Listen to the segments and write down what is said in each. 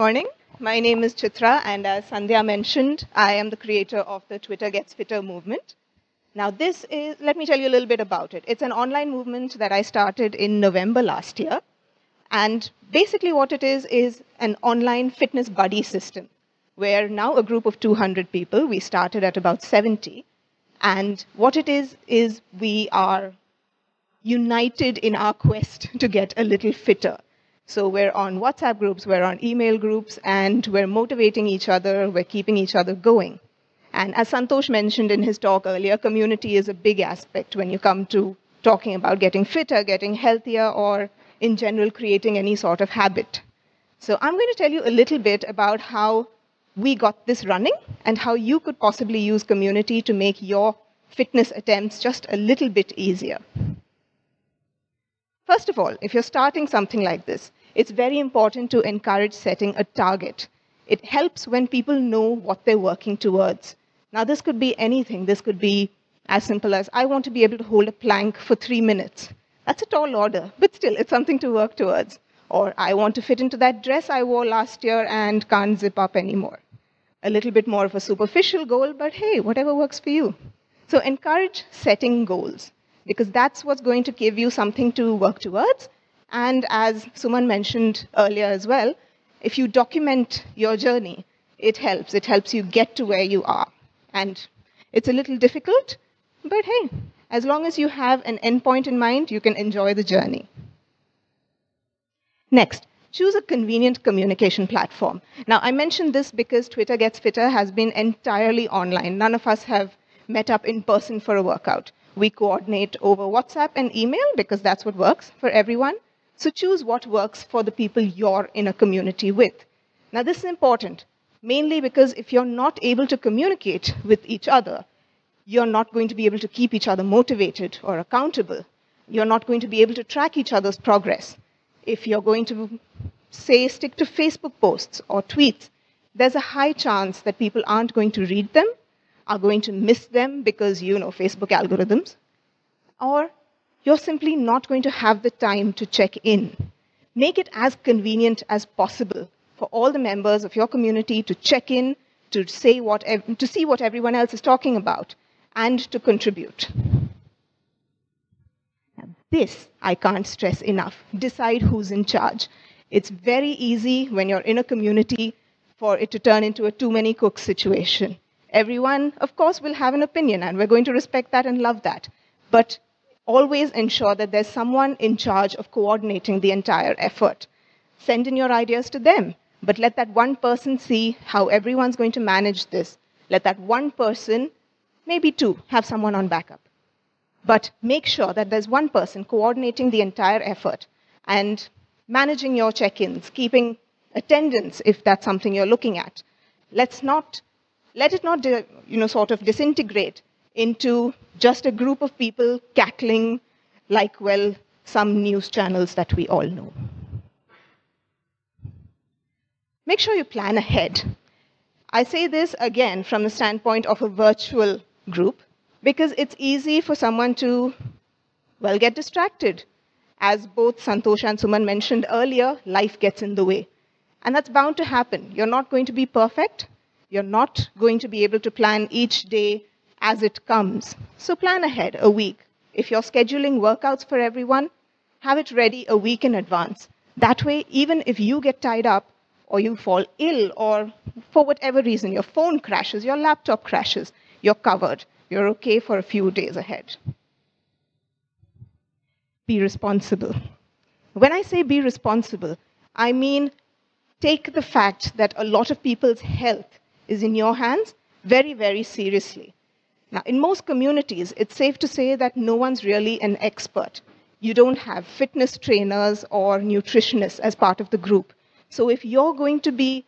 Morning. My name is Chitra, and as Sandhya mentioned, I am the creator of the Twitter Gets Fitter movement. Now, let me tell you a little bit about it. It's an online movement that I started in November last year. And basically, what it is an online fitness buddy system, where now a group of 200 people, we started at about 70. And what it is we are united in our quest to get a little fitter. So we're on WhatsApp groups, we're on email groups, and we're motivating each other, we're keeping each other going. And as Santosh mentioned in his talk earlier, community is a big aspect when you come to talking about getting fitter, getting healthier, or in general, creating any sort of habit. So I'm going to tell you a little bit about how we got this running and how you could possibly use community to make your fitness attempts just a little bit easier. First of all, if you're starting something like this, it's very important to encourage setting a target. It helps when people know what they're working towards. Now, this could be anything. This could be as simple as, I want to be able to hold a plank for 3 minutes. That's a tall order, but still, it's something to work towards. Or, I want to fit into that dress I wore last year and can't zip up anymore. A little bit more of a superficial goal, but hey, whatever works for you. So encourage setting goals, because that's what's going to give you something to work towards. And as Suman mentioned earlier as well, if you document your journey, it helps. It helps you get to where you are. And it's a little difficult, but hey, as long as you have an endpoint in mind, you can enjoy the journey. Next, choose a convenient communication platform. Now, I mentioned this because Twitter Gets Fitter has been entirely online. None of us have met up in person for a workout. We coordinate over WhatsApp and email because that's what works for everyone. So choose what works for the people you're in a community with. Now, this is important, mainly because if you're not able to communicate with each other, you're not going to be able to keep each other motivated or accountable. You're not going to be able to track each other's progress. If you're going to, say, stick to Facebook posts or tweets, there's a high chance that people aren't going to read them, are going to miss them because, Facebook algorithms, or you're simply not going to have the time to check in. Make it as convenient as possible for all the members of your community to check in, to see what everyone else is talking about, and to contribute. Now, this I can't stress enough. Decide who's in charge. It's very easy when you're in a community for it to turn into a too many cooks situation. Everyone, of course, will have an opinion, and we're going to respect that and love that. But always ensure that there's someone in charge of coordinating the entire effort. Send in your ideas to them, but let that one person see how everyone's going to manage this. Let that one person, maybe two, have someone on backup. But make sure that there's one person coordinating the entire effort and managing your check-ins, keeping attendance if that's something you're looking at. Let it not sort of disintegrate into just a group of people cackling like, well, some news channels that we all know. Make sure you plan ahead. I say this again from the standpoint of a virtual group because it's easy for someone to, well, get distracted. As both Santosh and Suman mentioned earlier, life gets in the way. And that's bound to happen. You're not going to be perfect. You're not going to be able to plan each day as it comes. So plan ahead a week. If you're scheduling workouts for everyone, have it ready a week in advance. That way, even if you get tied up or you fall ill or for whatever reason, your phone crashes, your laptop crashes, you're covered. You're okay for a few days ahead. Be responsible. When I say be responsible, I mean take the fact that a lot of people's health is in your hands very, very seriously. Now, in most communities, it's safe to say that no one's really an expert. You don't have fitness trainers or nutritionists as part of the group. So if you're going to be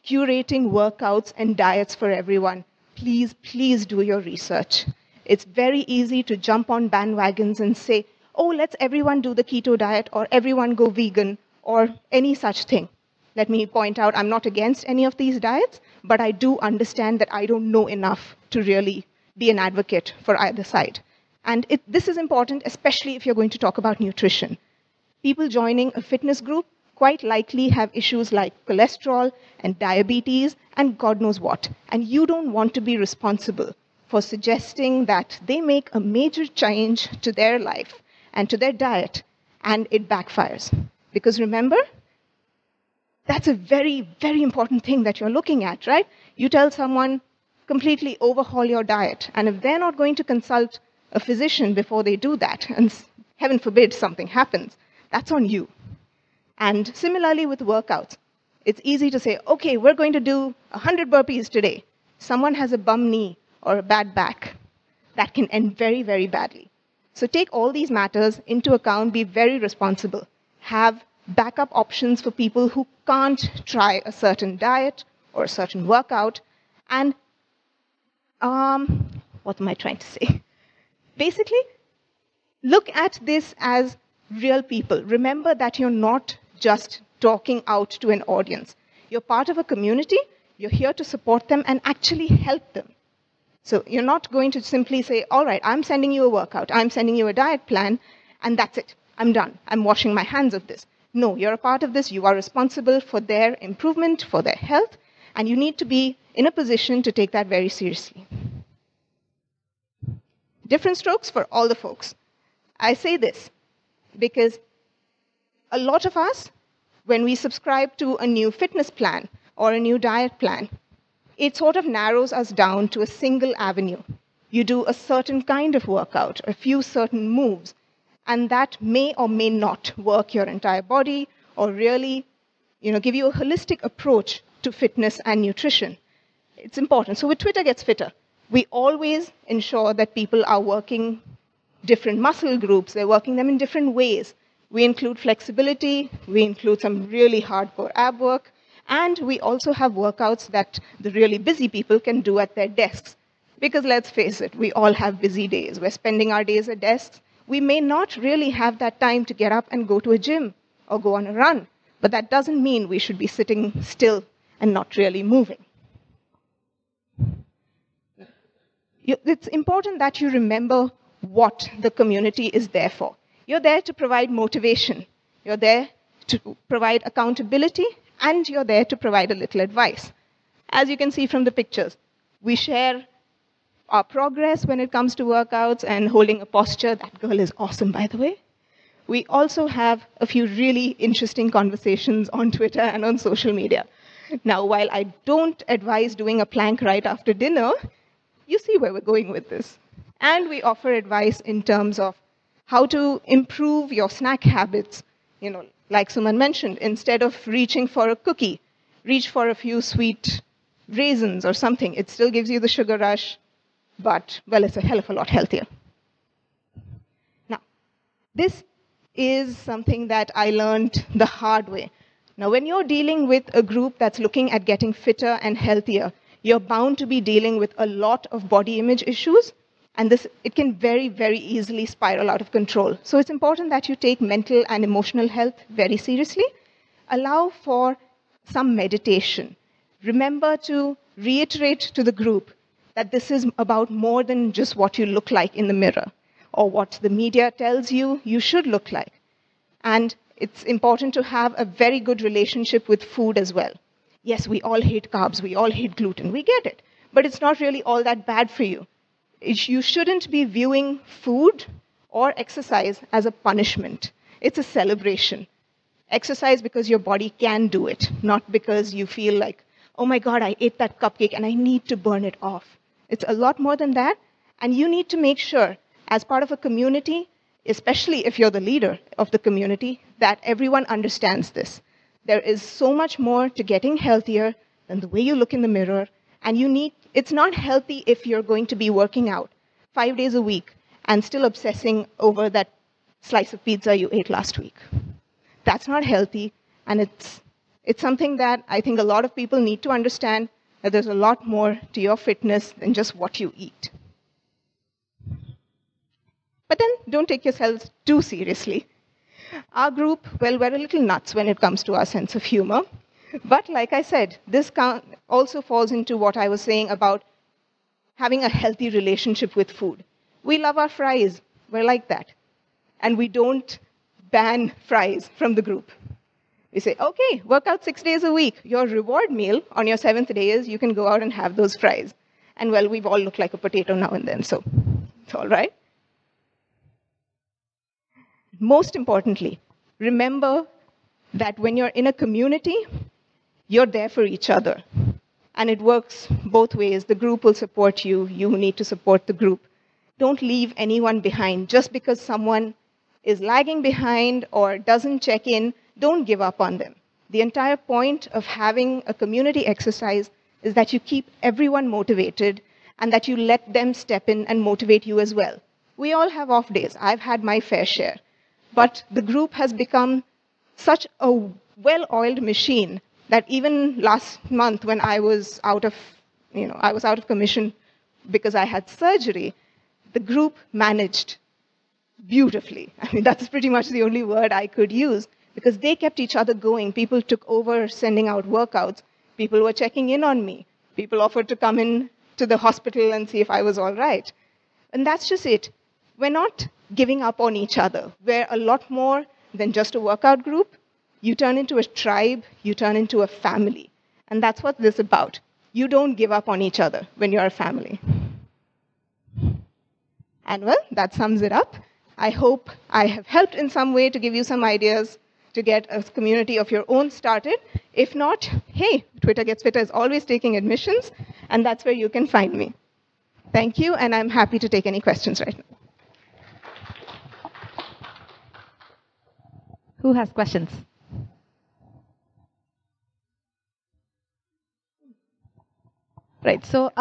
curating workouts and diets for everyone, please, please do your research. It's very easy to jump on bandwagons and say, oh, let's everyone do the keto diet or everyone go vegan or any such thing. Let me point out, I'm not against any of these diets, but I do understand that I don't know enough to really be an advocate for either side. And this is important, especially if you're going to talk about nutrition. People joining a fitness group quite likely have issues like cholesterol and diabetes and God knows what. And you don't want to be responsible for suggesting that they make a major change to their life and to their diet, and it backfires. Because remember, that's a very, very important thing that you're looking at, right? You tell someone, completely overhaul your diet, and if they're not going to consult a physician before they do that, and heaven forbid something happens, that's on you. And similarly with workouts, it's easy to say, okay, we're going to do 100 burpees today. Someone has a bum knee or a bad back. That can end very, very badly. So take all these matters into account, be very responsible. Have backup options for people who can't try a certain diet or a certain workout. And what am I trying to say? Basically, look at this as real people. Remember that you're not just talking out to an audience. You're part of a community. You're here to support them and actually help them. So you're not going to simply say, all right, I'm sending you a workout, I'm sending you a diet plan, and that's it. I'm done. I'm washing my hands of this. No, you're a part of this. You are responsible for their improvement, for their health, and you need to be in a position to take that very seriously. Different strokes for all the folks. I say this because a lot of us, when we subscribe to a new fitness plan or a new diet plan, it sort of narrows us down to a single avenue. You do a certain kind of workout, a few certain moves, and that may or may not work your entire body or really, give you a holistic approach to fitness and nutrition. It's important. So with Twitter Gets Fitter, we always ensure that people are working different muscle groups. They're working them in different ways. We include flexibility. We include some really hardcore ab work. And we also have workouts that the really busy people can do at their desks. Because let's face it, we all have busy days. We're spending our days at desks. We may not really have that time to get up and go to a gym or go on a run. But that doesn't mean we should be sitting still and not really moving. It's important that you remember what the community is there for. You're there to provide motivation. You're there to provide accountability, and you're there to provide a little advice. As you can see from the pictures, we share our progress when it comes to workouts and holding a posture. That girl is awesome, by the way. We also have a few really interesting conversations on Twitter and on social media. Now, while I don't advise doing a plank right after dinner, you see where we're going with this. And we offer advice in terms of how to improve your snack habits. Like someone mentioned, instead of reaching for a cookie, reach for a few sweet raisins or something. It still gives you the sugar rush, but, well, it's a hell of a lot healthier. Now, this is something that I learned the hard way. Now, when you're dealing with a group that's looking at getting fitter and healthier, you're bound to be dealing with a lot of body image issues, and it can very, very easily spiral out of control. So it's important that you take mental and emotional health very seriously. Allow for some meditation. Remember to reiterate to the group that this is about more than just what you look like in the mirror or what the media tells you you should look like. And it's important to have a very good relationship with food as well. Yes, we all hate carbs, we all hate gluten, we get it. But it's not really all that bad for you. You shouldn't be viewing food or exercise as a punishment. It's a celebration. Exercise because your body can do it, not because you feel like, oh my God, I ate that cupcake and I need to burn it off. It's a lot more than that. And you need to make sure, as part of a community, especially if you're the leader of the community, that everyone understands this. There is so much more to getting healthier than the way you look in the mirror. And it's not healthy if you're going to be working out 5 days a week and still obsessing over that slice of pizza you ate last week. That's not healthy, and it's something that I think a lot of people need to understand, that there's a lot more to your fitness than just what you eat. But then don't take yourselves too seriously. Our group, well, we're a little nuts when it comes to our sense of humor. But like I said, this also falls into what I was saying about having a healthy relationship with food. We love our fries. We're like that. And we don't ban fries from the group. We say, okay, work out 6 days a week. Your reward meal on your 7th day is you can go out and have those fries. And well, we've all looked like a potato now and then, so it's all right. Most importantly, remember that when you're in a community, you're there for each other. And it works both ways. The group will support you. You need to support the group. Don't leave anyone behind. Just because someone is lagging behind or doesn't check in, don't give up on them. The entire point of having a community exercise is that you keep everyone motivated and that you let them step in and motivate you as well. We all have off days. I've had my fair share. But the group has become such a well-oiled machine that even last month when I was out of commission because I had surgery, the group managed beautifully. I mean, that's pretty much the only word I could use because they kept each other going. People took over sending out workouts. People were checking in on me. People offered to come in to the hospital and see if I was all right. And that's just it. We're not giving up on each other. We're a lot more than just a workout group. You turn into a tribe. You turn into a family. And that's what this is about. You don't give up on each other when you're a family. And well, that sums it up. I hope I have helped in some way to give you some ideas to get a community of your own started. If not, hey, Twitter Gets Fitter is always taking admissions, and that's where you can find me. Thank you, and I'm happy to take any questions right now. Who has questions? Right, so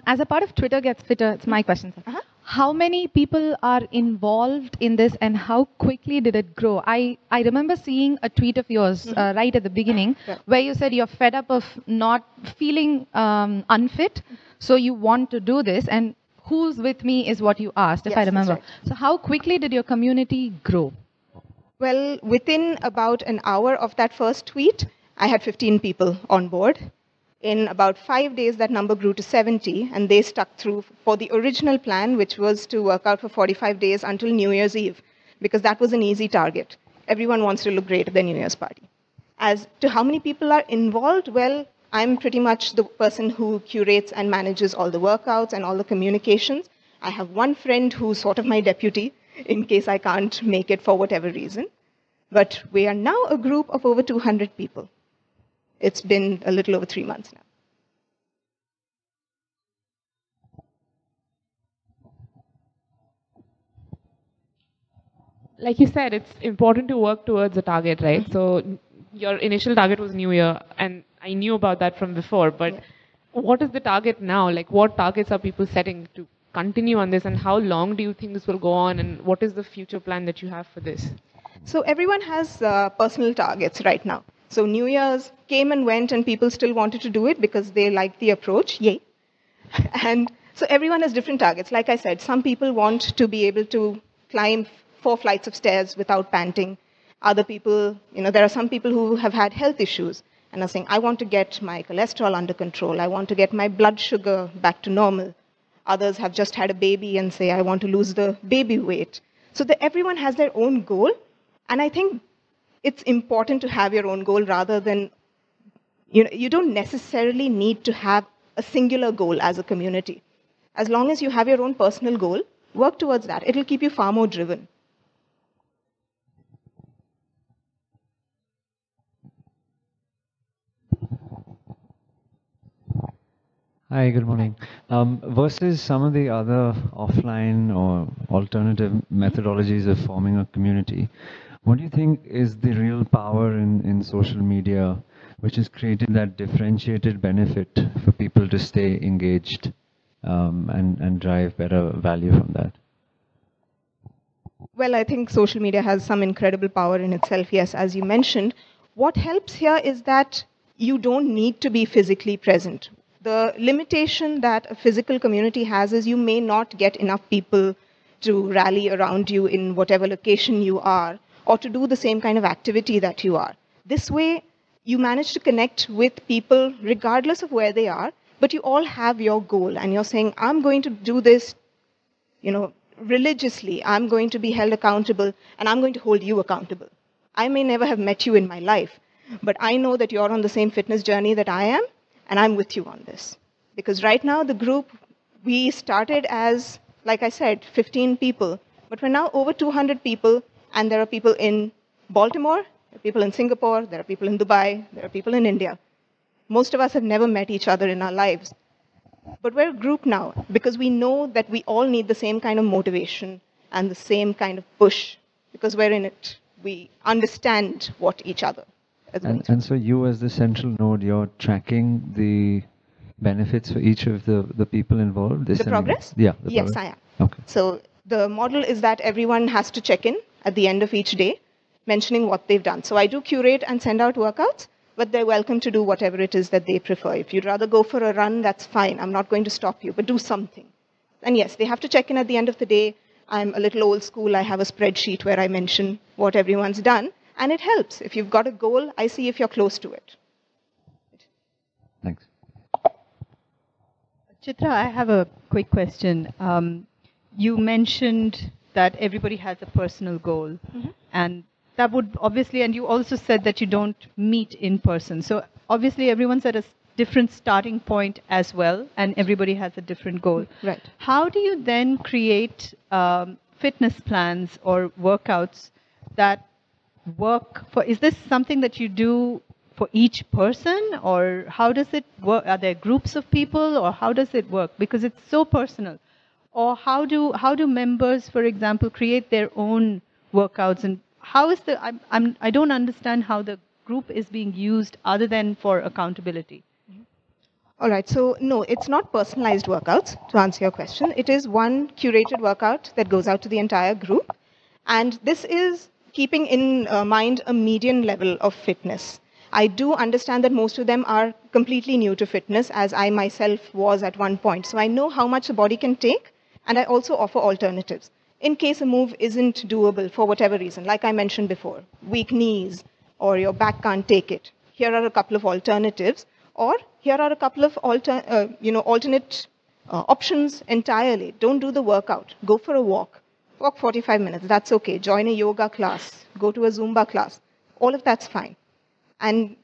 as a part of Twitter Gets Fitter, it's my question, sir. How many people are involved in this and how quickly did it grow? I remember seeing a tweet of yours right at the beginning where you said you're fed up of not feeling unfit, so you want to do this, and who's with me is what you asked, if I remember. Right. So how quickly did your community grow? Well, within about an hour of that first tweet, I had 15 people on board. In about 5 days, that number grew to 70, and they stuck through for the original plan, which was to work out for 45 days until New Year's Eve, because that was an easy target. Everyone wants to look great at their New Year's party. As to how many people are involved, well, I'm pretty much the person who curates and manages all the workouts and all the communications. I have one friend who's sort of my deputy in case I can't make it for whatever reason. But we are now a group of over 200 people. It's been a little over 3 months now. Like you said, it's important to work towards a target, right? So your initial target was New Year, and I knew about that from before, but what is the target now? Like, what targets are people setting to continue on this, and how long do you think this will go on, and what is the future plan that you have for this? So everyone has personal targets right now. So New Year's came and went, and people still wanted to do it because they liked the approach. Yay. And so everyone has different targets. Like I said, some people want to be able to climb 4 flights of stairs without panting. Other people, there are some people who have had health issues and are saying, I want to get my cholesterol under control. I want to get my blood sugar back to normal. Others have just had a baby and say, I want to lose the baby weight. So everyone has their own goal. And I think it's important to have your own goal rather than, you don't necessarily need to have a singular goal as a community. As long as you have your own personal goal, work towards that. It'll keep you far more driven. Hi, good morning. Versus some of the other offline or alternative methodologies of forming a community, what do you think is the real power in social media which has created that differentiated benefit for people to stay engaged and drive better value from that? Well, I think social media has some incredible power in itself, yes, as you mentioned. What helps here is that you don't need to be physically present. The limitation that a physical community has is you may not get enough people to rally around you in whatever location you are, or to do the same kind of activity that you are. This way, you manage to connect with people regardless of where they are, but you all have your goal, and you're saying, I'm going to do this, religiously. I'm going to be held accountable, and I'm going to hold you accountable. I may never have met you in my life, But I know that you're on the same fitness journey that I am, and I'm with you on this. Because right now, the group, we started as, like I said, 15 people, but we're now over 200 people, and there are people in Baltimore, there are people in Singapore, there are people in Dubai, there are people in India. Most of us have never met each other in our lives. But we're a group now because we know that we all need the same kind of motivation and the same kind of push because we're in it. We understand what each other is going through. And so you as the central node, you're tracking the benefits for each of the people involved? The progress? Yeah. Yes, progress. I am. Okay. So the model is that everyone has to check in at the end of each day, mentioning what they've done. So I do curate and send out workouts, but they're welcome to do whatever it is that they prefer. If you'd rather go for a run, that's fine. I'm not going to stop you, but do something. And yes, they have to check in at the end of the day. I'm a little old school. I have a spreadsheet where I mention what everyone's done, and it helps. If you've got a goal, I see if you're close to it. Thanks. Chitra, I have a quick question. You mentioned that everybody has a personal goal, and that would obviously, and you also said that you don't meet in person. So obviously everyone's at a different starting point as well, and everybody has a different goal. Right. How do you then create fitness plans or workouts that work for, is this something that you do for each person, or how does it work? Are there groups of people, or how does it work? Because it's so personal. Or how do members, for example, create their own workouts, and how is the I don't understand how the group is being used other than for accountability. All right, so no, it's not personalized workouts, to answer your question. It is one curated workout that goes out to the entire group. And this is keeping in mind a median level of fitness. I do understand that most of them are completely new to fitness, as I myself was at one point. So I know how much the body can take, and I also offer alternatives. In case a move isn't doable for whatever reason, like I mentioned before, weak knees, or your back can't take it, here are a couple of alternatives, or here are a couple of alternate options entirely. Don't do the workout. Go for a walk. Walk 45 minutes. That's okay. Join a yoga class. Go to a Zumba class. All of that's fine. And,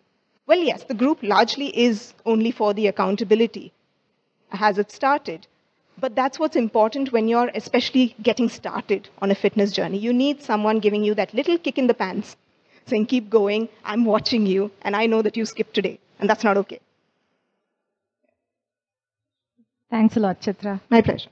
well, yes, the group largely is only for the accountability. Has it started? But that's what's important when you're especially getting started on a fitness journey. You need someone giving you that little kick in the pants, saying, keep going, I'm watching you, and I know that you skipped today. And that's not okay. Thanks a lot, Chitra. My pleasure.